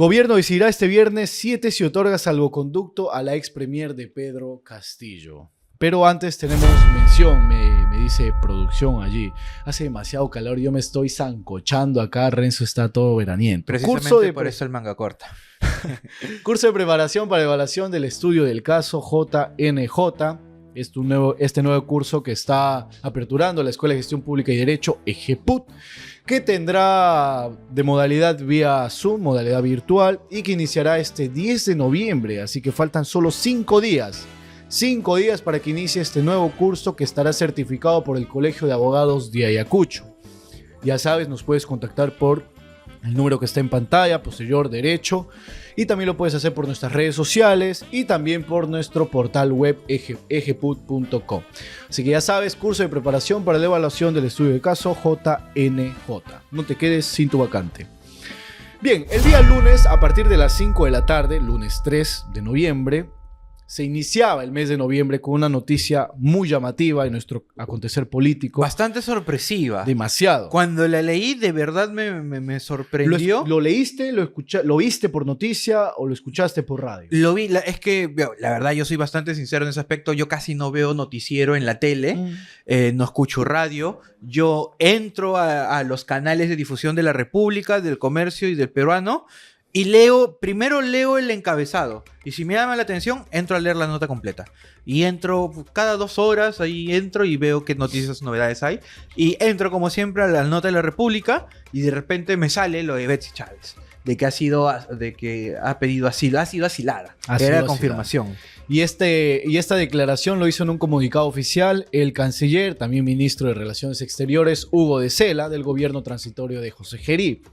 Gobierno decidirá este viernes 7 si otorga salvoconducto a la ex premier de Pedro Castillo. Pero antes tenemos mención, me dice producción allí. Hace demasiado calor, yo me estoy zancochando acá, Renzo está todo veraniento. Precisamente por eso el manga corta. Curso de preparación para evaluación del estudio del caso JNJ. Este nuevo curso que está aperturando la Escuela de Gestión Pública y Derecho, EGPUT, que tendrá de modalidad vía Zoom, modalidad virtual, y que iniciará este 10 de noviembre, así que faltan solo 5 días. 5 días para que inicie este nuevo curso que estará certificado por el Colegio de Abogados de Ayacucho. Ya sabes, nos puedes contactar por el número que está en pantalla, posterior derecho, y también lo puedes hacer por nuestras redes sociales y también por nuestro portal web egput.com. Así que ya sabes, curso de preparación para la evaluación del estudio de caso JNJ. No te quedes sin tu vacante. Bien, el día lunes a partir de las 5 de la tarde, lunes 3 de noviembre, se iniciaba el mes de noviembre con una noticia muy llamativa en nuestro acontecer político. Bastante sorpresiva. Demasiado. Cuando la leí, de verdad me sorprendió. ¿Lo leíste, lo viste por noticia o lo escuchaste por radio? Lo vi, es que la verdad yo soy bastante sincero en ese aspecto. Yo casi no veo noticiero en la tele, no escucho radio. Yo entro a los canales de difusión de la República, del Comercio y del Peruano. Y primero leo el encabezado. Y si me llama la atención, entro a leer la nota completa. Y entro cada 2 horas, ahí entro y veo qué noticias, novedades hay. Y entro como siempre a la nota de la República y de repente me sale lo de Betsy Chávez. De que ha pedido asilo, ha sido asilada. Era confirmación. Y esta declaración lo hizo en un comunicado oficial el canciller, también ministro de Relaciones Exteriores, Hugo de Sela, del gobierno transitorio de José Gerí.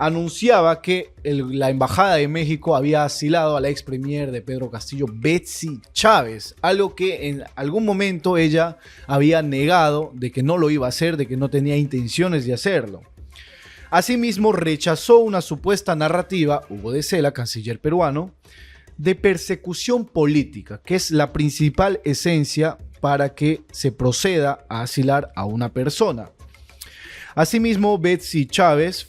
Anunciaba que la Embajada de México había asilado a la ex premier de Pedro Castillo, Betsy Chávez, algo que en algún momento ella había negado de que no lo iba a hacer, de que no tenía intenciones de hacerlo. Asimismo, rechazó una supuesta narrativa, Hugo de Sela, canciller peruano, de persecución política, que es la principal esencia para que se proceda a asilar a una persona. Asimismo, Betsy Chávez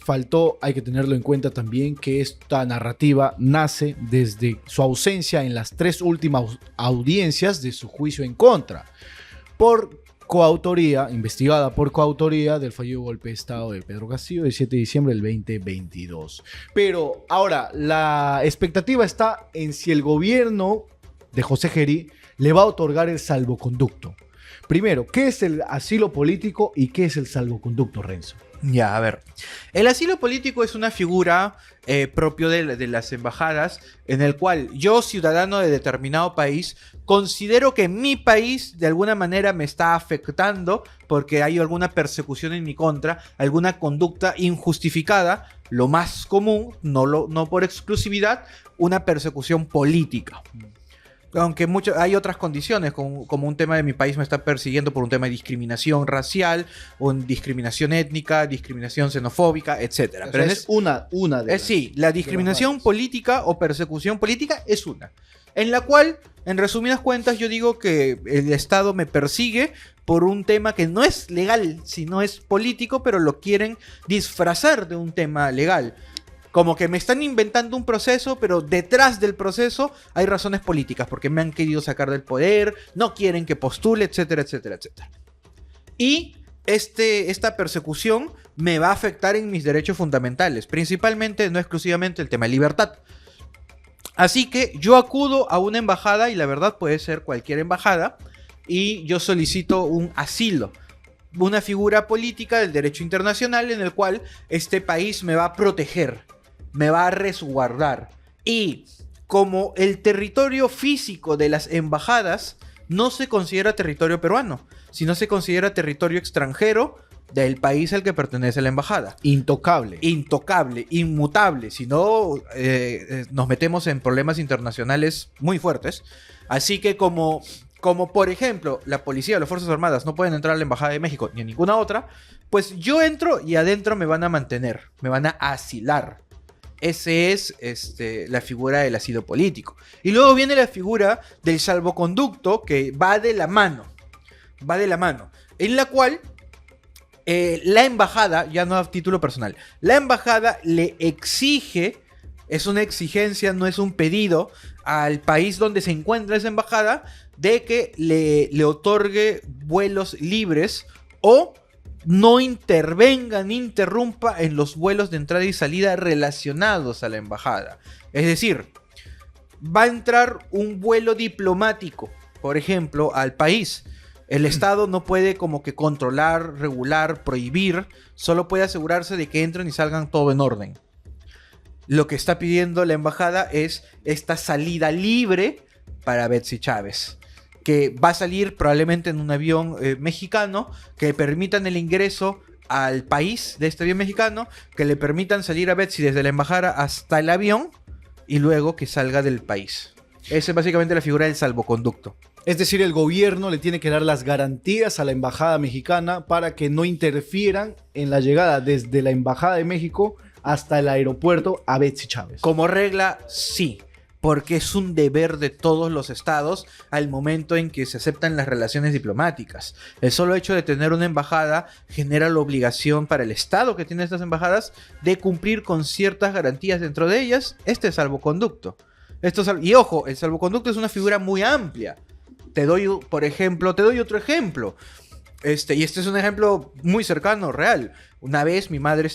hay que tenerlo en cuenta también, que esta narrativa nace desde su ausencia en las 3 últimas audiencias de su juicio en contra, investigada por coautoría del fallido golpe de Estado de Pedro Castillo del 7 de diciembre del 2022. Pero ahora, la expectativa está en si el gobierno de José Gerí le va a otorgar el salvoconducto. Primero, ¿qué es el asilo político y qué es el salvoconducto, Renzo? Ya, a ver. El asilo político es una figura propio de las embajadas, en el cual yo, ciudadano de determinado país, considero que mi país de alguna manera me está afectando porque hay alguna persecución en mi contra, alguna conducta injustificada, lo más común, no por exclusividad, una persecución política. Aunque hay otras condiciones, como un tema de mi país me está persiguiendo por un tema de discriminación racial, o discriminación étnica, discriminación xenofóbica, etc. Pero es una de las... Sí, la discriminación política o persecución política es una. En la cual, en resumidas cuentas, yo digo que el Estado me persigue por un tema que no es legal, sino es político, pero lo quieren disfrazar de un tema legal. Como que me están inventando un proceso, pero detrás del proceso hay razones políticas, porque me han querido sacar del poder, no quieren que postule, etcétera, etcétera, etcétera. Y esta persecución me va a afectar en mis derechos fundamentales, principalmente, no exclusivamente, el tema de libertad. Así que yo acudo a una embajada, y la verdad puede ser cualquier embajada, y yo solicito un asilo. Una figura política del derecho internacional en el cual este país me va a proteger, me va a resguardar. Y como el territorio físico de las embajadas no se considera territorio peruano, sino se considera territorio extranjero del país al que pertenece la embajada. Intocable, inmutable. Si no, nos metemos en problemas internacionales muy fuertes. Así que como por ejemplo, la policía o las Fuerzas Armadas no pueden entrar a la Embajada de México ni a ninguna otra, pues yo entro y adentro me van a mantener, me van a asilar. Esa es la figura del asilo político. Y luego viene la figura del salvoconducto, que va de la mano, en la cual la embajada, ya no a título personal, la embajada le exige es una exigencia, no es un pedido al país donde se encuentra esa embajada de que le otorgue vuelos libres o no intervenga ni interrumpa en los vuelos de entrada y salida relacionados a la embajada. Es decir, va a entrar un vuelo diplomático, por ejemplo, al país. El Estado no puede como que controlar, regular, prohibir, solo puede asegurarse de que entren y salgan todo en orden. Lo que está pidiendo la embajada es esta salida libre para Betsy Chávez, que va a salir probablemente en un avión mexicano, que permitan el ingreso al país de este avión mexicano, que le permitan salir a Betsy desde la embajada hasta el avión y luego que salga del país. Esa es básicamente la figura del salvoconducto. Es decir, el gobierno le tiene que dar las garantías a la embajada mexicana para que no interfieran en la llegada desde la embajada de México hasta el aeropuerto a Betsy Chávez. Como regla, sí, porque es un deber de todos los estados al momento en que se aceptan las relaciones diplomáticas. El solo hecho de tener una embajada genera la obligación para el estado que tiene estas embajadas de cumplir con ciertas garantías, dentro de ellas este salvoconducto. Y ojo, el salvoconducto es una figura muy amplia. Te doy otro ejemplo. Y este es un ejemplo muy cercano, real. Una vez mi madre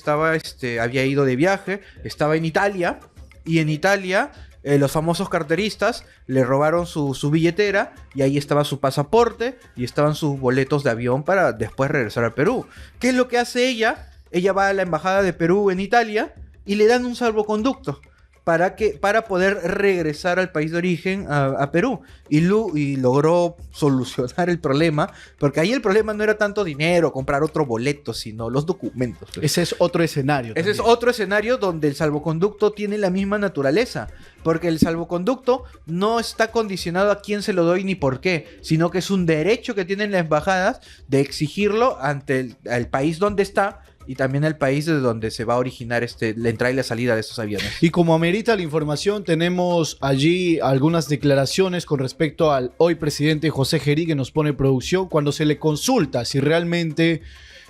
había ido de viaje, estaba en Italia, y en Italia los famosos carteristas le robaron su billetera, y ahí estaba su pasaporte, y estaban sus boletos de avión para después regresar a Perú. ¿Qué es lo que hace ella? Ella va a la embajada de Perú en Italia, y le dan un salvoconducto para poder regresar al país de origen, a Perú. Y logró solucionar el problema, porque ahí el problema no era tanto dinero, comprar otro boleto, sino los documentos. Ese es otro escenario. Ese es otro escenario donde el salvoconducto tiene la misma naturaleza, porque el salvoconducto no está condicionado a quién se lo doy ni por qué, sino que es un derecho que tienen las embajadas de exigirlo ante el país donde está, y también el país desde donde se va a originar la entrada y la salida de estos aviones. Y como amerita la información, tenemos allí algunas declaraciones con respecto al hoy presidente José Gerí, que nos pone producción, cuando se le consulta si realmente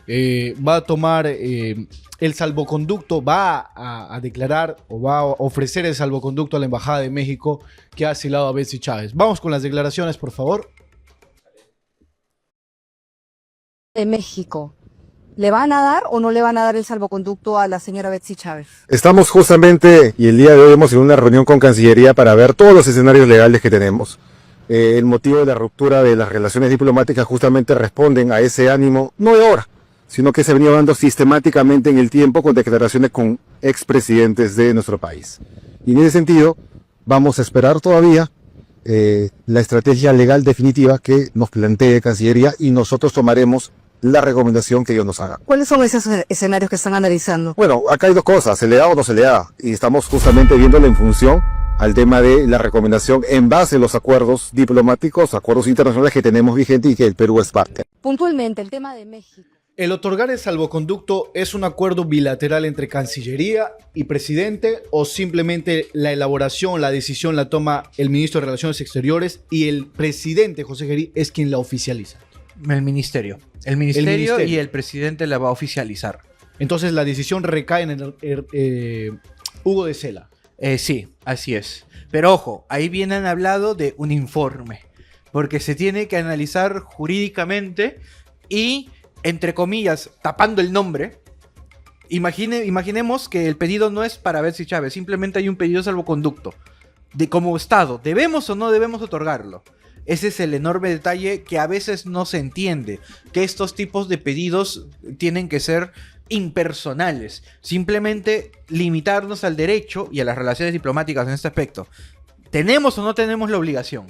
va a tomar el salvoconducto, va a declarar o va a ofrecer el salvoconducto a la Embajada de México que ha asilado a Betsy Chávez. Vamos con las declaraciones, por favor. De México. ¿Le van a dar o no le van a dar el salvoconducto a la señora Betsy Chávez? Estamos justamente, y el día de hoy hemos tenido una reunión con Cancillería para ver todos los escenarios legales que tenemos. El motivo de la ruptura de las relaciones diplomáticas justamente responden a ese ánimo, no de ahora, sino que se ha venido dando sistemáticamente en el tiempo con declaraciones con expresidentes de nuestro país. Y en ese sentido, vamos a esperar todavía la estrategia legal definitiva que nos plantee Cancillería, y nosotros tomaremos la recomendación que ellos nos hagan. ¿Cuáles son esos escenarios que están analizando? Bueno, acá hay dos cosas, se le da o no se le da, y estamos justamente viéndolo en función al tema de la recomendación en base a los acuerdos diplomáticos, acuerdos internacionales que tenemos vigentes y que el Perú es parte. Puntualmente, el tema de México. ¿El otorgar el salvoconducto es un acuerdo bilateral entre Cancillería y presidente, o simplemente la elaboración, la decisión la toma el ministro de Relaciones Exteriores y el presidente José Gerí es quien la oficializa? El ministerio. El ministerio y el presidente la va a oficializar. Entonces la decisión recae en el Hugo de Sela. Sí, así es. Pero ojo, ahí vienen hablado de un informe, porque se tiene que analizar jurídicamente y, entre comillas, tapando el nombre. Imaginemos que el pedido no es para Betsy Chávez, simplemente hay un pedido de salvoconducto. Como Estado, ¿debemos o no debemos otorgarlo? Ese es el enorme detalle que a veces no se entiende, que estos tipos de pedidos tienen que ser impersonales, simplemente limitarnos al derecho y a las relaciones diplomáticas en este aspecto. ¿Tenemos o no tenemos la obligación?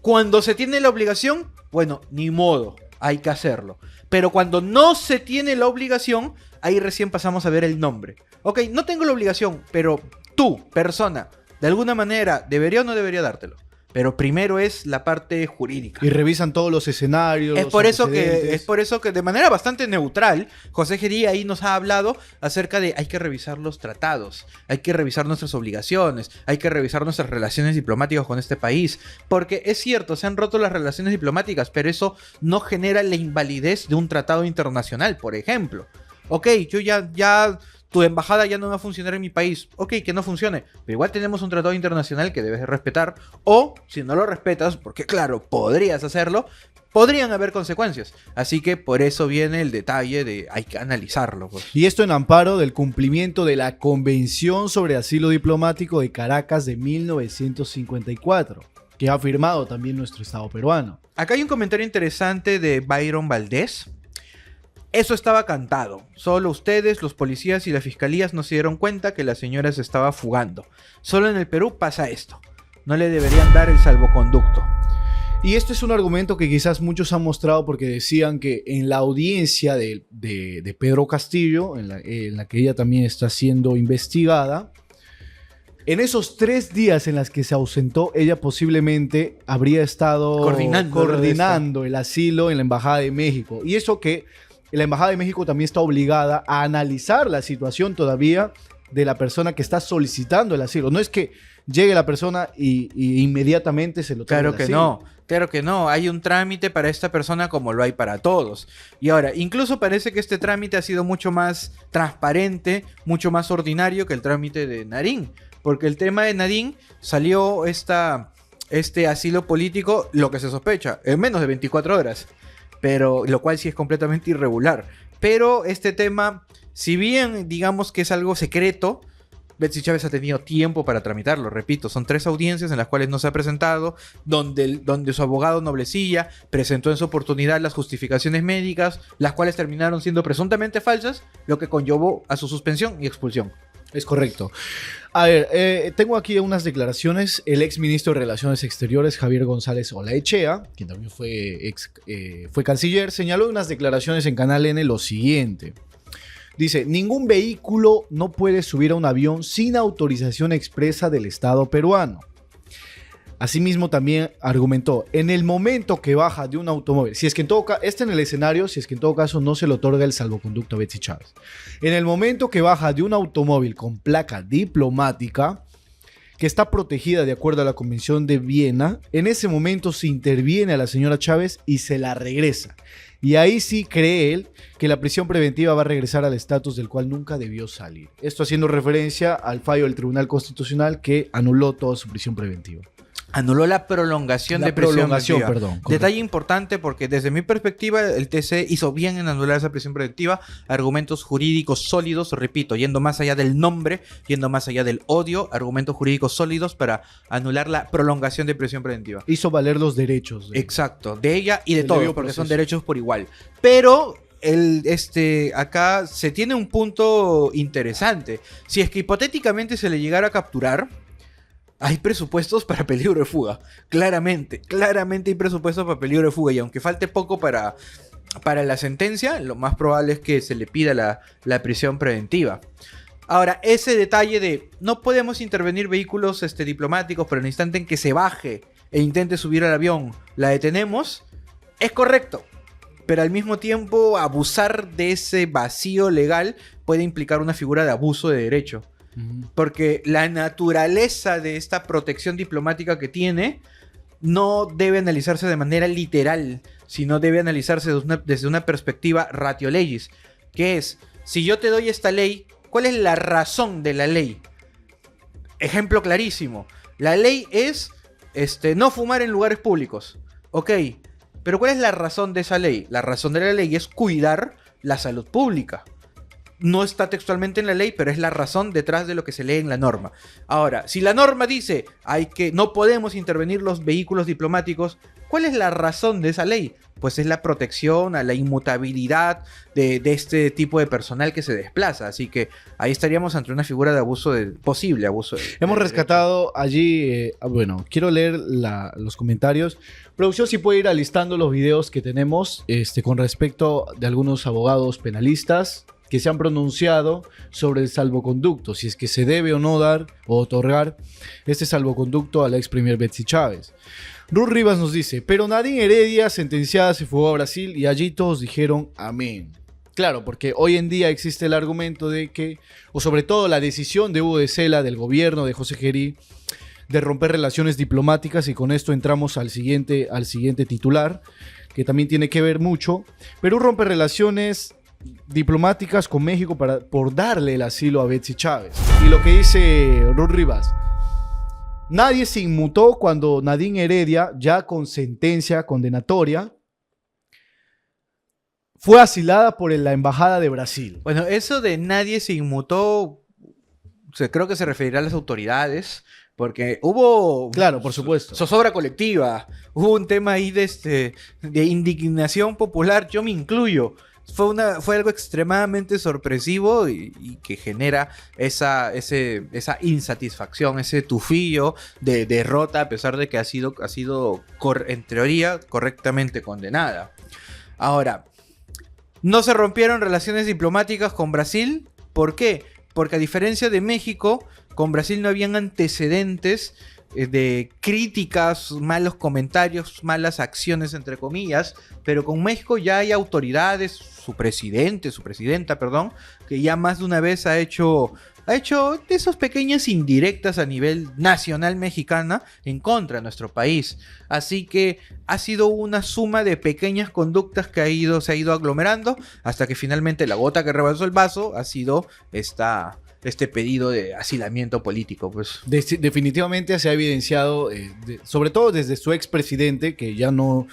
Cuando se tiene la obligación, bueno, ni modo, hay que hacerlo. Pero cuando no se tiene la obligación, ahí recién pasamos a ver el nombre. Ok, no tengo la obligación, pero tú, persona, de alguna manera, ¿debería o no debería dártelo? Pero primero es la parte jurídica. Y revisan todos los escenarios. Es por eso que de manera bastante neutral, José Gerí ahí nos ha hablado acerca de hay que revisar los tratados, hay que revisar nuestras obligaciones, hay que revisar nuestras relaciones diplomáticas con este país. Porque es cierto, se han roto las relaciones diplomáticas, pero eso no genera la invalidez de un tratado internacional, por ejemplo. Ok, yo ya tu embajada ya no va a funcionar en mi país. Ok, que no funcione, pero igual tenemos un tratado internacional que debes de respetar, o si no lo respetas, porque claro, podrías hacerlo, podrían haber consecuencias. Así que por eso viene el detalle de hay que analizarlo. Pues. Y esto en amparo del cumplimiento de la Convención sobre Asilo Diplomático de Caracas de 1954, que ha firmado también nuestro Estado peruano. Acá hay un comentario interesante de Byron Valdés. Eso estaba cantado. Solo ustedes, los policías y las fiscalías no se dieron cuenta que la señora se estaba fugando. Solo en el Perú pasa esto. No le deberían dar el salvoconducto. Y esto es un argumento que quizás muchos han mostrado porque decían que en la audiencia de Pedro Castillo, en la que ella también está siendo investigada, en esos 3 días en los que se ausentó, ella posiblemente habría estado coordinando el asilo en la Embajada de México. Y eso que la Embajada de México también está obligada a analizar la situación todavía de la persona que está solicitando el asilo. No es que llegue la persona y inmediatamente se lo otorgue el asilo. Claro que no, hay un trámite para esta persona como lo hay para todos. Y ahora, incluso parece que este trámite ha sido mucho más transparente, mucho más ordinario que el trámite de Narín. Porque el tema de Narín salió este asilo político, lo que se sospecha, en menos de 24 horas. Pero, lo cual sí es completamente irregular. Pero este tema, si bien digamos que es algo secreto, Betsy Chávez ha tenido tiempo para tramitarlo, repito, son 3 audiencias en las cuales no se ha presentado, donde su abogado Noblecilla presentó en su oportunidad las justificaciones médicas, las cuales terminaron siendo presuntamente falsas, lo que conllevó a su suspensión y expulsión. Es correcto. A ver, tengo aquí unas declaraciones. El ex ministro de Relaciones Exteriores, Javier González Olaechea, quien también fue canciller, señaló en unas declaraciones en Canal N lo siguiente. Dice, ningún vehículo no puede subir a un avión sin autorización expresa del Estado peruano. Asimismo también argumentó, en el momento que baja de un automóvil, si es que en todo caso, en el escenario, si es que en todo caso no se le otorga el salvoconducto a Betsy Chávez. En el momento que baja de un automóvil con placa diplomática, que está protegida de acuerdo a la Convención de Viena, en ese momento se interviene a la señora Chávez y se la regresa. Y ahí sí cree él que la prisión preventiva va a regresar al estatus del cual nunca debió salir. Esto haciendo referencia al fallo del Tribunal Constitucional que anuló toda su prisión preventiva. Anuló la prolongación de prisión preventiva. Perdón. Detalle importante porque desde mi perspectiva el TC hizo bien en anular esa prisión preventiva. Argumentos jurídicos sólidos, repito, yendo más allá del nombre, yendo más allá del odio, argumentos jurídicos sólidos para anular la prolongación de prisión preventiva. Hizo valer los derechos. Exacto, de ella y de todos, porque son derechos por igual. Pero acá se tiene un punto interesante. Si es que hipotéticamente se le llegara a capturar, hay presupuestos para peligro de fuga. Claramente hay presupuestos para peligro de fuga. Y aunque falte poco para la sentencia, lo más probable es que se le pida la prisión preventiva. Ahora, ese detalle de no podemos intervenir vehículos diplomáticos, pero en el instante en que se baje e intente subir al avión, la detenemos, es correcto. Pero al mismo tiempo, abusar de ese vacío legal puede implicar una figura de abuso de derecho. Porque la naturaleza de esta protección diplomática que tiene no debe analizarse de manera literal, sino debe analizarse desde una perspectiva ratio legis, que es, si yo te doy esta ley, ¿cuál es la razón de la ley? Ejemplo clarísimo, la ley es no fumar en lugares públicos, ok, pero ¿cuál es la razón de esa ley? La razón de la ley es cuidar la salud pública. No está textualmente en la ley, pero es la razón detrás de lo que se lee en la norma. Ahora, si la norma dice no podemos intervenir los vehículos diplomáticos, ¿cuál es la razón de esa ley? Pues es la protección a la inmutabilidad de este tipo de personal que se desplaza. Así que ahí estaríamos ante una figura de posible abuso. Hemos rescatado allí, bueno, quiero leer los comentarios. Producción, si puede ir alistando los videos que tenemos con respecto de algunos abogados penalistas que se han pronunciado sobre el salvoconducto, si es que se debe o no dar o otorgar este salvoconducto a la ex premier Betsy Chávez. Ruth Rivas nos dice, pero Nadine Heredia, sentenciada, se fugó a Brasil y allí todos dijeron amén. Claro, porque hoy en día existe el argumento de que, o sobre todo la decisión de Hugo de Sela, del gobierno de José Gerí, de romper relaciones diplomáticas, y con esto entramos al siguiente titular, que también tiene que ver mucho. Perú rompe relaciones diplomáticas con México por darle el asilo a Betsy Chávez. Y lo que dice Ruth Rivas: nadie se inmutó cuando Nadine Heredia, ya con sentencia condenatoria, fue asilada por la Embajada de Brasil. Bueno, eso de nadie se inmutó, creo que se referirá a las autoridades, porque hubo... Claro, por supuesto. Zozobra colectiva, hubo un tema ahí de indignación popular, yo me incluyo. Fue algo extremadamente sorpresivo y que genera esa insatisfacción, ese tufillo de derrota, a pesar de que ha sido en teoría correctamente condenada. Ahora, no se rompieron relaciones diplomáticas con Brasil. ¿Por qué? Porque a diferencia de México, con Brasil no habían antecedentes de críticas, malos comentarios, malas acciones, entre comillas, pero con México ya hay autoridades, su presidenta, que ya más de una vez ha hecho de esas pequeñas indirectas a nivel nacional mexicana en contra de nuestro país. Así que ha sido una suma de pequeñas conductas que se ha ido aglomerando hasta que finalmente la gota que rebalsó el vaso ha sido este pedido de asilamiento político. Pues. Definitivamente se ha evidenciado, sobre todo desde su expresidente, que ya no...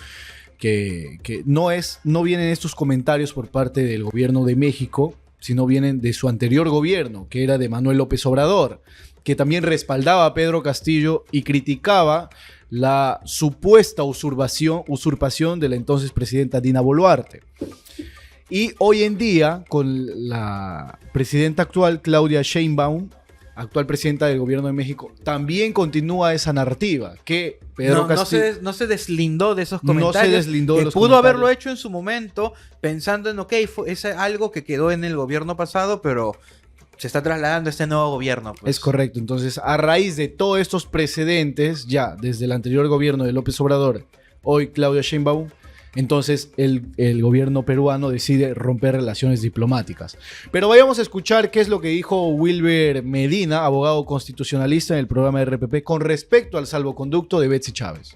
Que no vienen estos comentarios por parte del gobierno de México, sino vienen de su anterior gobierno, que era de Manuel López Obrador, que también respaldaba a Pedro Castillo y criticaba la supuesta usurpación de la entonces presidenta Dina Boluarte. Y hoy en día, con la presidenta actual, Claudia Sheinbaum, actual presidenta del gobierno de México, también continúa esa narrativa, que Pedro Castillo... No se deslindó de esos comentarios. No se deslindó de los pudo comentarios. haberlo hecho en su momento, pensando en, es algo que quedó en el gobierno pasado, pero se está trasladando a este nuevo gobierno. Pues. Es correcto. Entonces, a raíz de todos estos precedentes, ya desde el anterior gobierno de López Obrador, hoy Claudia Sheinbaum, entonces el gobierno peruano decide romper relaciones diplomáticas. Pero vayamos a escuchar qué es lo que dijo Wilber Medina, abogado constitucionalista en el programa de RPP, con respecto al salvoconducto de Betsy Chávez.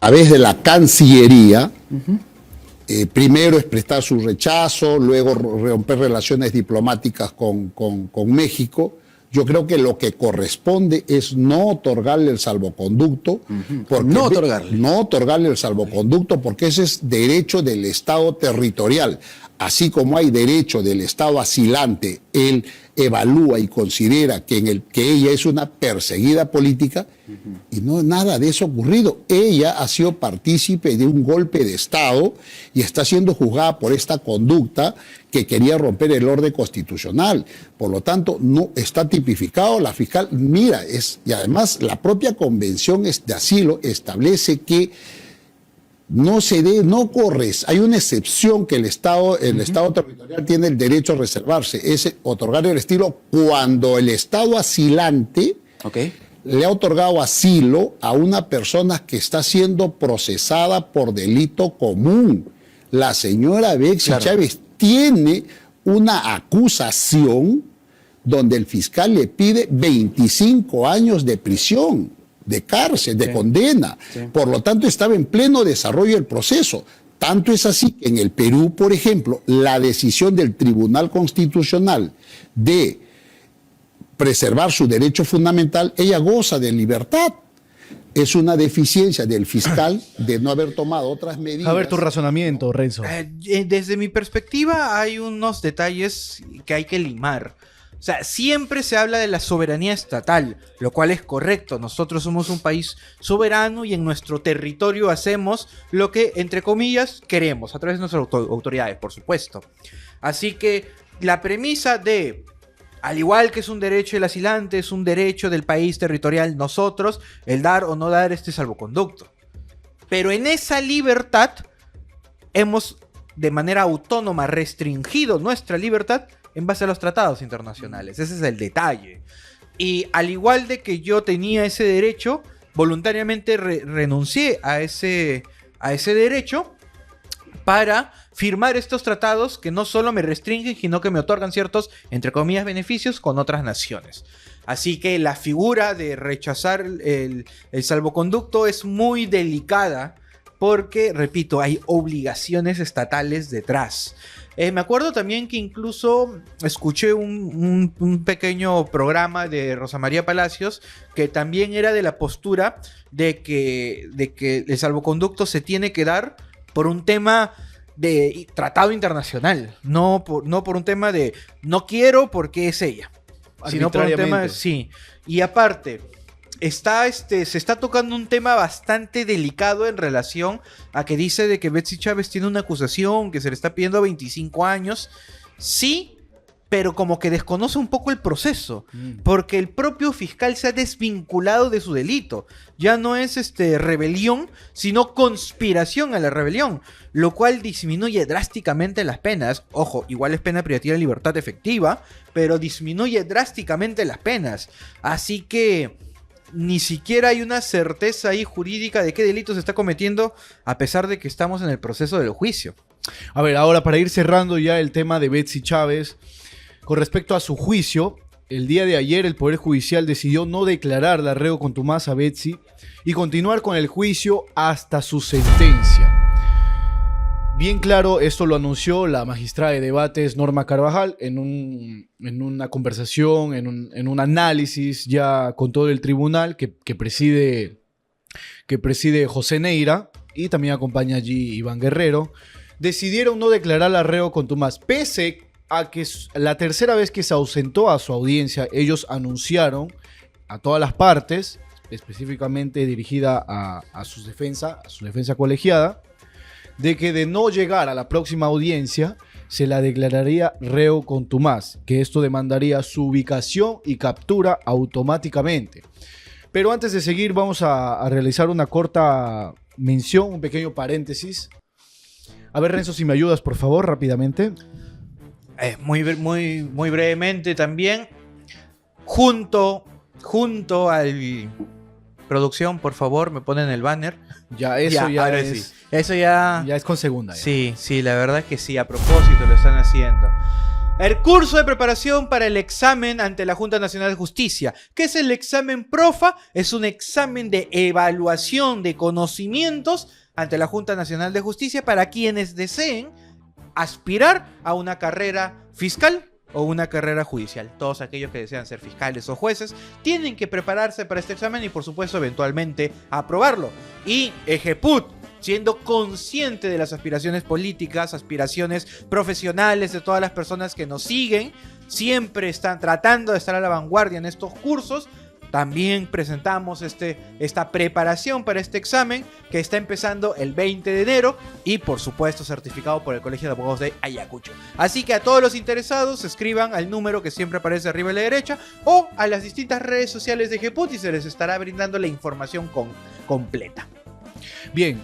A través de la Cancillería, primero expresar su rechazo, luego romper relaciones diplomáticas con México. Yo creo que lo que corresponde es no otorgarle el salvoconducto. No otorgarle. No otorgarle el salvoconducto porque ese es derecho del Estado territorial. Así como hay derecho del Estado asilante, él evalúa y considera que ella es una perseguida política, y no, nada de eso ha ocurrido. Ella ha sido partícipe de un golpe de Estado y está siendo juzgada por esta conducta que quería romper el orden constitucional. Por lo tanto, no está tipificado. La fiscal, y además la propia Convención de Asilo establece que hay una excepción que el Estado territorial tiene el derecho a reservarse, es otorgar el estilo cuando el Estado asilante le ha otorgado asilo a una persona que está siendo procesada por delito común. La señora Betsy Chávez tiene una acusación donde el fiscal le pide 25 años de prisión, de cárcel, de condena. Por lo tanto, estaba en pleno desarrollo del proceso. Tanto es así que en el Perú, por ejemplo, la decisión del Tribunal Constitucional de preservar su derecho fundamental, ella goza de libertad. Es una deficiencia del fiscal de no haber tomado otras medidas. A ver tu razonamiento, Renzo. Desde mi perspectiva hay unos detalles que hay que limar. O sea, siempre se habla de la soberanía estatal, lo cual es correcto. Nosotros somos un país soberano y en nuestro territorio hacemos lo que, entre comillas, queremos, a través de nuestras autoridades, por supuesto. Así que la premisa de, al igual que es un derecho del asilante, es un derecho del país territorial, nosotros, el dar o no dar este salvoconducto. Pero en esa libertad hemos, de manera autónoma, restringido nuestra libertad en base a los tratados internacionales. Ese es el detalle. Y al igual de que yo tenía ese derecho, voluntariamente renuncié a ese derecho para firmar estos tratados que no solo me restringen, sino que me otorgan ciertos, entre comillas, beneficios con otras naciones. Así que la figura de rechazar el salvoconducto es muy delicada porque, repito, hay obligaciones estatales detrás. Me acuerdo también que incluso escuché un pequeño programa de Rosa María Palacios que también era de la postura de que el salvoconducto se tiene que dar por un tema de tratado internacional, no por un tema de no quiero porque es ella, sino por un tema de, sí. Y aparte, se está tocando un tema bastante delicado en relación a que dice de que Betsy Chávez tiene una acusación que se le está pidiendo 25 años. Sí, pero como que desconoce un poco el proceso, porque el propio fiscal se ha desvinculado de su delito. Ya no es rebelión, sino conspiración a la rebelión, lo cual disminuye drásticamente las penas. Ojo, igual es pena privativa de libertad efectiva, pero disminuye drásticamente las penas. Así que ni siquiera hay una certeza ahí jurídica de qué delito se está cometiendo, a pesar de que estamos en el proceso del juicio. A ver, ahora para ir cerrando ya el tema de Betsy Chávez, con respecto a su juicio, el día de ayer el Poder Judicial decidió no declarar la reo contumaz a Betsy y continuar con el juicio hasta su sentencia. Bien claro, esto lo anunció la magistrada de debates Norma Carvajal en una conversación, en un análisis ya con todo el tribunal que preside José Neira, y también acompaña allí Iván Guerrero. Decidieron no declarar la reo contumaz, pese a que la tercera vez que se ausentó a su audiencia, ellos anunciaron a todas las partes, específicamente dirigida a su defensa colegiada, de que de no llegar a la próxima audiencia se la declararía reo contumaz, que esto demandaría su ubicación y captura automáticamente. Pero antes de seguir vamos a realizar una corta mención, un pequeño paréntesis. A ver, Renzo, si me ayudas, por favor, rápidamente. Muy brevemente también, junto al... Producción, por favor, me ponen el banner. Ya, eso ya ahora es... Sí. Eso ya es con segunda. Ya. Sí, la verdad es que sí, a propósito lo están haciendo. El curso de preparación para el examen ante la Junta Nacional de Justicia. ¿Qué es el examen PROFA? Es un examen de evaluación de conocimientos ante la Junta Nacional de Justicia para quienes deseen aspirar a una carrera fiscal o una carrera judicial. Todos aquellos que desean ser fiscales o jueces tienen que prepararse para este examen y, por supuesto, eventualmente aprobarlo. Y Ejeput, siendo consciente de las aspiraciones políticas, aspiraciones profesionales de todas las personas que nos siguen, siempre están tratando de estar a la vanguardia en estos cursos. También presentamos esta preparación para este examen que está empezando el 20 de enero y, por supuesto, certificado por el Colegio de Abogados de Ayacucho. Así que a todos los interesados escriban al número que siempre aparece arriba a la derecha o a las distintas redes sociales de Ejeput y se les estará brindando la información completa. Bien,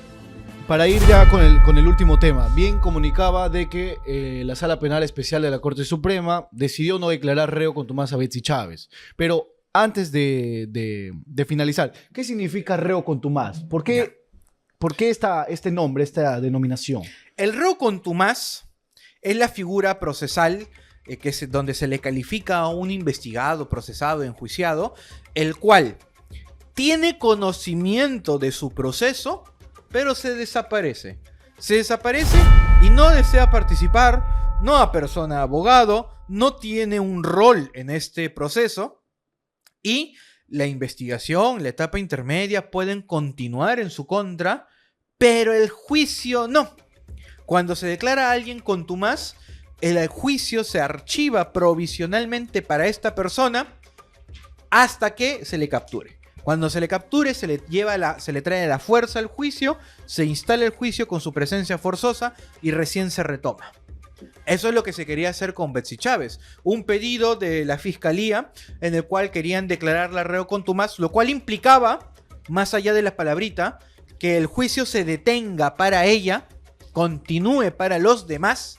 para ir ya con el último tema, bien comunicaba de que la Sala Penal Especial de la Corte Suprema decidió no declarar reo contumaz a Betsy Chávez, pero antes de finalizar, ¿qué significa reo contumaz? ¿Por qué este nombre, esta denominación? El reo contumaz es la figura procesal donde se le califica a un investigado, procesado, enjuiciado, el cual tiene conocimiento de su proceso, pero se desaparece. Se desaparece y no desea participar, no apersona abogado, no tiene un rol en este proceso. Y la investigación, la etapa intermedia pueden continuar en su contra, pero el juicio no. Cuando se declara a alguien contumaz, el juicio se archiva provisionalmente para esta persona hasta que se le capture. Cuando se le capture, se le trae la fuerza al juicio, se instala el juicio con su presencia forzosa y recién se retoma. Eso es lo que se quería hacer con Betsy Chávez. Un pedido de la fiscalía en el cual querían declararla reo contumaz, lo cual implicaba, más allá de la palabrita, que el juicio se detenga para ella, continúe para los demás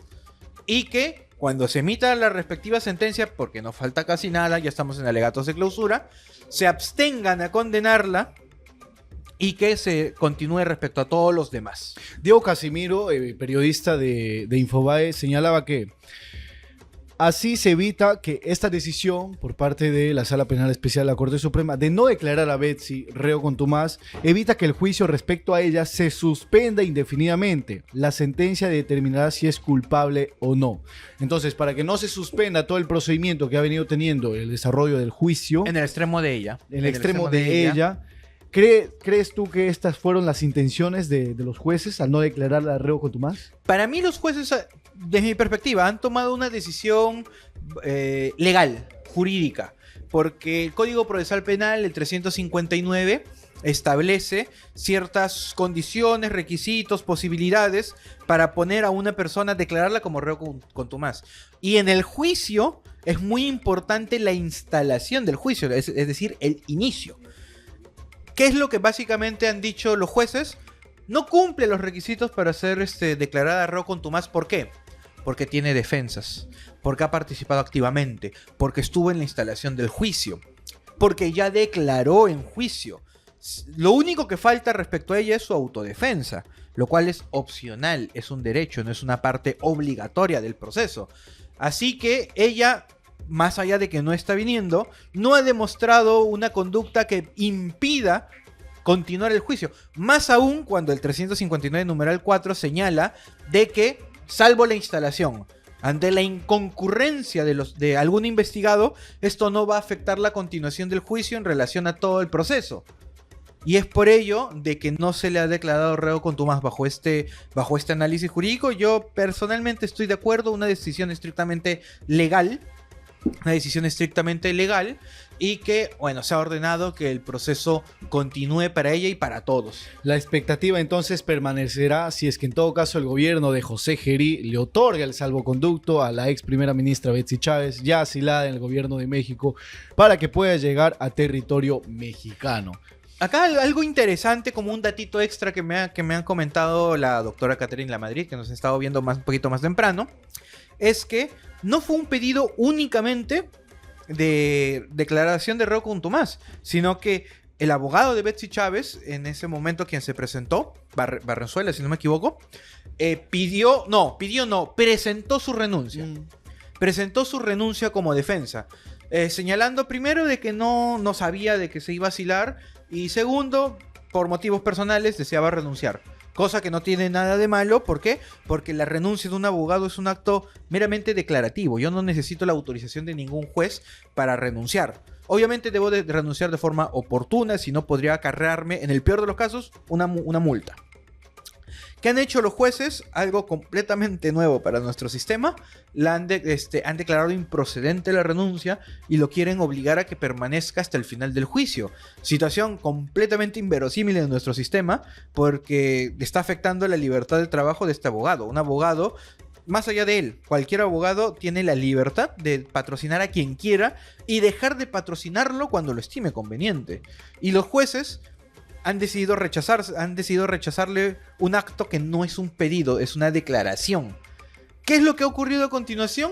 y que cuando se emita la respectiva sentencia, porque nos falta casi nada, ya estamos en alegatos de clausura, se abstengan a condenarla y que se continúe respecto a todos los demás. Diego Casimiro, periodista de Infobae, señalaba que Así se evita que esta decisión por parte de la Sala Penal Especial de la Corte Suprema de no declarar a Betsy reo contumaz evita que el juicio respecto a ella se suspenda indefinidamente. La sentencia determinará si es culpable o no. Entonces, para que no se suspenda todo el procedimiento que ha venido teniendo el desarrollo del juicio, En el extremo de ella. en el extremo de ella, ¿crees tú que estas fueron las intenciones de los jueces al no declararla reo contumaz? Para mí los jueces, desde mi perspectiva, han tomado una decisión legal, jurídica, porque el Código Procesal Penal, el 359, establece ciertas condiciones, requisitos, posibilidades para poner a una persona, declararla como reo contumaz. Y en el juicio es muy importante la instalación del juicio, es decir, el inicio. ¿Qué es lo que básicamente han dicho los jueces? No cumple los requisitos para ser declarada reo contumaz. ¿Por qué? Porque tiene defensas, porque ha participado activamente, porque estuvo en la instalación del juicio, porque ya declaró en juicio. Lo único que falta respecto a ella es su autodefensa, lo cual es opcional, es un derecho, no es una parte obligatoria del proceso. Así que ella, más allá de que no está viniendo, no ha demostrado una conducta que impida continuar el juicio. Más aún cuando el 359 numeral 4 señala de que, salvo la instalación, ante la inconcurrencia de algún investigado, esto no va a afectar la continuación del juicio en relación a todo el proceso. Y es por ello de que no se le ha declarado reo contumaz bajo este análisis jurídico. Yo personalmente estoy de acuerdo, una decisión estrictamente legal. Y que, bueno, se ha ordenado que el proceso continúe para ella y para todos. La expectativa entonces permanecerá si es que en todo caso el gobierno de José Gerí le otorga el salvoconducto a la ex primera ministra Betsy Chávez, ya asilada en el gobierno de México, para que pueda llegar a territorio mexicano. Acá algo interesante, como un datito extra que me han comentado la doctora Catherine Lamadrid, que nos ha estado viendo un poquito más temprano, es que no fue un pedido únicamente de declaración de reo contumaz, sino que el abogado de Betsy Chávez, en ese momento quien se presentó, Barrenzuela, si no me equivoco, presentó su renuncia. Presentó su renuncia como defensa, señalando primero de que no sabía de que se iba a asilar, y segundo, por motivos personales, deseaba renunciar. Cosa que no tiene nada de malo. ¿Por qué? Porque la renuncia de un abogado es un acto meramente declarativo. Yo no necesito la autorización de ningún juez para renunciar. Obviamente debo de renunciar de forma oportuna, si no podría acarrearme, en el peor de los casos, una multa. ¿Qué han hecho los jueces? Algo completamente nuevo para nuestro sistema. Han declarado improcedente la renuncia y lo quieren obligar a que permanezca hasta el final del juicio. Situación completamente inverosímil en nuestro sistema, porque está afectando la libertad de trabajo de este abogado. Un abogado, más allá de él, cualquier abogado tiene la libertad de patrocinar a quien quiera y dejar de patrocinarlo cuando lo estime conveniente. Y los jueces han decidido rechazarle un acto que no es un pedido, es una declaración. ¿Qué es lo que ha ocurrido a continuación?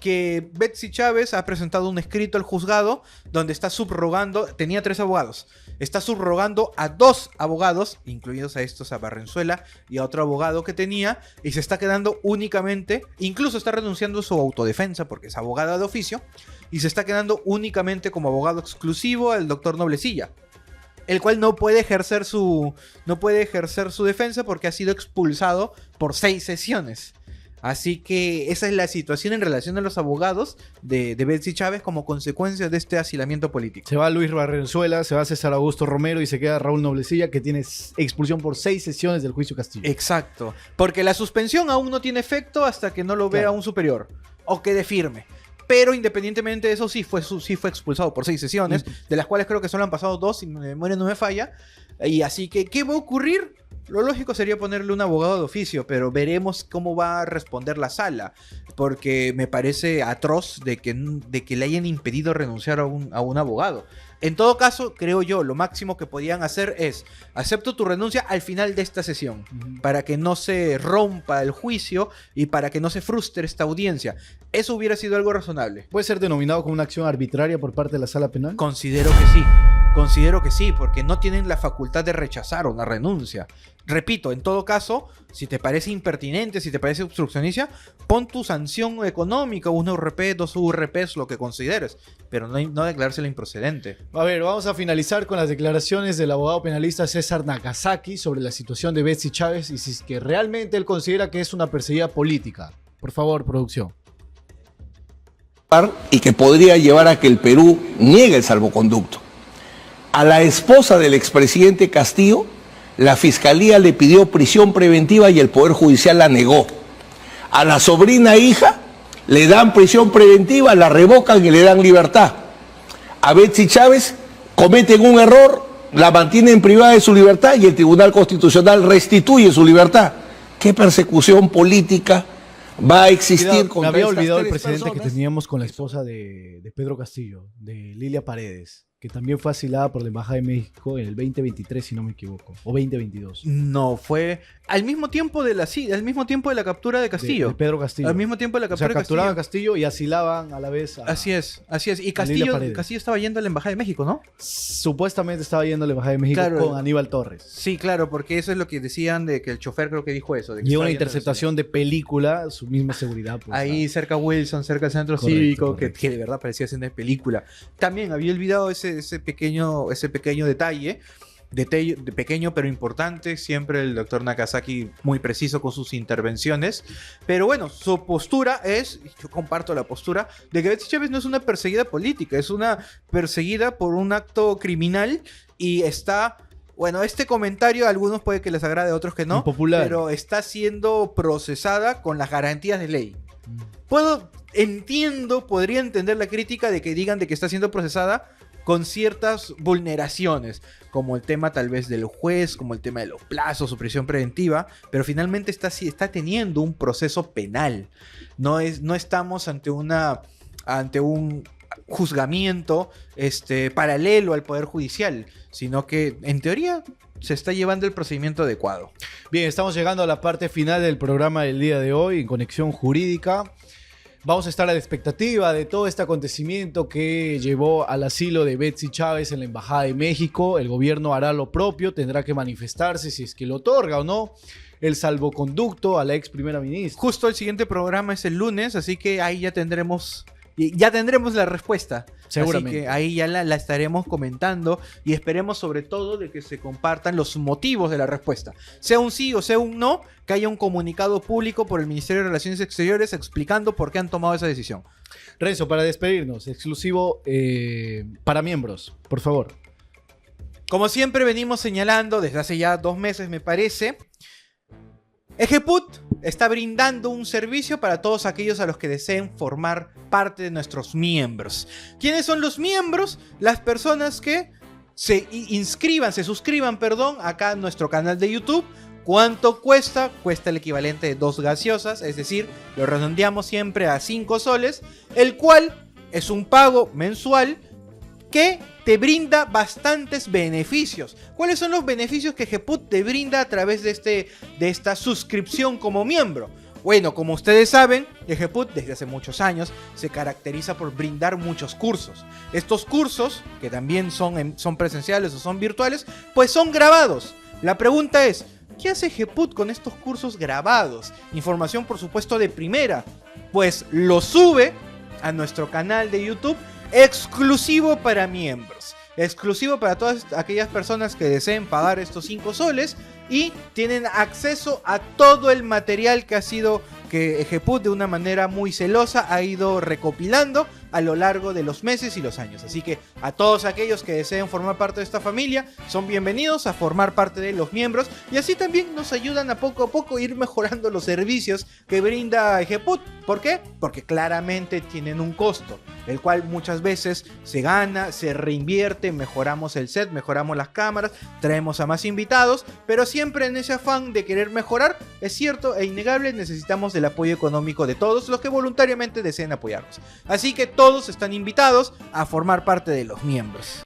Que Betsy Chávez ha presentado un escrito al juzgado donde está subrogando, tenía 3 abogados, está subrogando a 2 abogados, incluidos a estos, a Barrenzuela y a otro abogado que tenía, y se está quedando únicamente, incluso está renunciando a su autodefensa porque es abogada de oficio, y se está quedando únicamente como abogado exclusivo al doctor Noblecilla, el cual no puede ejercer su defensa porque ha sido expulsado por 6 sesiones. Así que esa es la situación en relación a los abogados de Betsy Chávez como consecuencia de este asilamiento político. Se va Luis Barrenzuela, se va César Augusto Romero y se queda Raúl Noblecilla, que tiene expulsión por 6 sesiones del juicio Castillo. Exacto, porque la suspensión aún no tiene efecto hasta que no lo vea un superior o quede firme. Pero independientemente de eso, sí fue expulsado por 6 sesiones, de las cuales creo que solo han pasado 2, si mi memoria no me falla. Y así que, ¿qué va a ocurrir? Lo lógico sería ponerle un abogado de oficio, pero veremos cómo va a responder la sala, porque me parece atroz de que le hayan impedido renunciar a un abogado. En todo caso, creo yo, lo máximo que podían hacer es: acepto tu renuncia al final de esta sesión, para que no se rompa el juicio y para que no se frustre esta audiencia. Eso hubiera sido algo razonable. ¿Puede ser denominado como una acción arbitraria por parte de la sala penal? Considero que sí. Considero que sí, porque no tienen la facultad de rechazar una renuncia. Repito, en todo caso, si te parece impertinente, si te parece obstruccionista, pon tu sanción económica, 1 URP, 2 URPs, lo que consideres, pero no declarársela improcedente. A ver, vamos a finalizar con las declaraciones del abogado penalista César Nagasaki sobre la situación de Betsy Chávez y si es que realmente él considera que es una perseguida política. Por favor, producción. Y que podría llevar a que el Perú niegue el salvoconducto. A la esposa del expresidente Castillo, la Fiscalía le pidió prisión preventiva y el Poder Judicial la negó. A la sobrina hija le dan prisión preventiva, la revocan y le dan libertad. A Betsy Chávez cometen un error, la mantienen privada de su libertad y el Tribunal Constitucional restituye su libertad. ¿Qué persecución política va a existir Me había olvidado el tres precedente que personas? teníamos con la esposa de Pedro Castillo, de Lilia Paredes, que también fue asilada por la Embajada de México en el 2023, si no me equivoco, o 2022. No, fue al mismo tiempo de la captura de Castillo. De Pedro Castillo. Al mismo tiempo de la O sea, captura de capturaban a Castillo. Castillo y asilaban a la vez a... Así es. Y Lilia Castillo Paredes. estaba yendo a la Embajada de México, ¿no? Supuestamente estaba yendo a la Embajada de México Claro. con Aníbal Torres. Sí, claro, porque eso es lo que decían de que el chofer creo que dijo eso. De que Y estaba una yendo a la interceptación de película, su misma seguridad. Pues, ahí cerca a Wilson, cerca al centro Correcto, cívico, correcto. Que de verdad parecía escena de película. También había olvidado ese pequeño detalle, de pequeño pero importante, siempre el doctor Nagasaki muy preciso con sus intervenciones, pero bueno, su postura es, yo comparto la postura, de que Betsy Chávez no es una perseguida política, es una perseguida por un acto criminal y está... Bueno, este comentario a algunos puede que les agrade, a otros que no, Impopular. pero está siendo procesada con las garantías de ley. Podría entender la crítica de que digan de que está siendo procesada con ciertas vulneraciones, como el tema tal vez del juez, como el tema de los plazos o prisión preventiva, pero finalmente está teniendo un proceso penal. No estamos ante un juzgamiento paralelo al Poder Judicial, sino que en teoría se está llevando el procedimiento adecuado. Bien, estamos llegando a la parte final del programa del día de hoy en Conexión Jurídica. Vamos a estar a la expectativa de todo este acontecimiento que llevó al asilo de Betsy Chávez en la Embajada de México. El gobierno hará lo propio, tendrá que manifestarse si es que lo otorga o no el salvoconducto a la ex primera ministra. Justo el siguiente programa es el lunes, así que ahí ya tendremos la respuesta. Seguramente. Así que ahí ya la estaremos comentando y esperemos sobre todo de que se compartan los motivos de la respuesta. Sea un sí o sea un no, que haya un comunicado público por el Ministerio de Relaciones Exteriores explicando por qué han tomado esa decisión. Renzo, para despedirnos, exclusivo para miembros, por favor. Como siempre venimos señalando desde hace ya 2 meses me parece, Ejeput está brindando un servicio para todos aquellos a los que deseen formar parte de nuestros miembros. ¿Quiénes son los miembros? Las personas que se suscriban, acá en nuestro canal de YouTube. ¿Cuánto cuesta? Cuesta el equivalente de 2 gaseosas, es decir, lo redondeamos siempre a 5 soles, el cual es un pago mensual que te brinda bastantes beneficios. ¿Cuáles son los beneficios que Ejeput te brinda a través de esta suscripción como miembro? Bueno, como ustedes saben, Ejeput desde hace muchos años se caracteriza por brindar muchos cursos. Estos cursos, que también son presenciales o son virtuales, pues son grabados. La pregunta es, ¿qué hace Ejeput con estos cursos grabados? Información, por supuesto, de primera. Pues lo sube a nuestro canal de YouTube exclusivo para miembros. Exclusivo para todas aquellas personas que deseen pagar estos 5 soles y tienen acceso a todo el material que Ejeput de una manera muy celosa ha ido recopilando a lo largo de los meses y los años. Así que a todos aquellos que deseen formar parte de esta familia son bienvenidos a formar parte de los miembros y así también nos ayudan a poco ir mejorando los servicios que brinda Ejeput. ¿Por qué? Porque claramente tienen un costo, el cual muchas veces se gana, se reinvierte, mejoramos el set, mejoramos las cámaras, traemos a más invitados, pero siempre en ese afán de querer mejorar, es cierto e innegable, necesitamos del apoyo económico de todos los que voluntariamente deseen apoyarnos. Así que todos están invitados a formar parte de los miembros.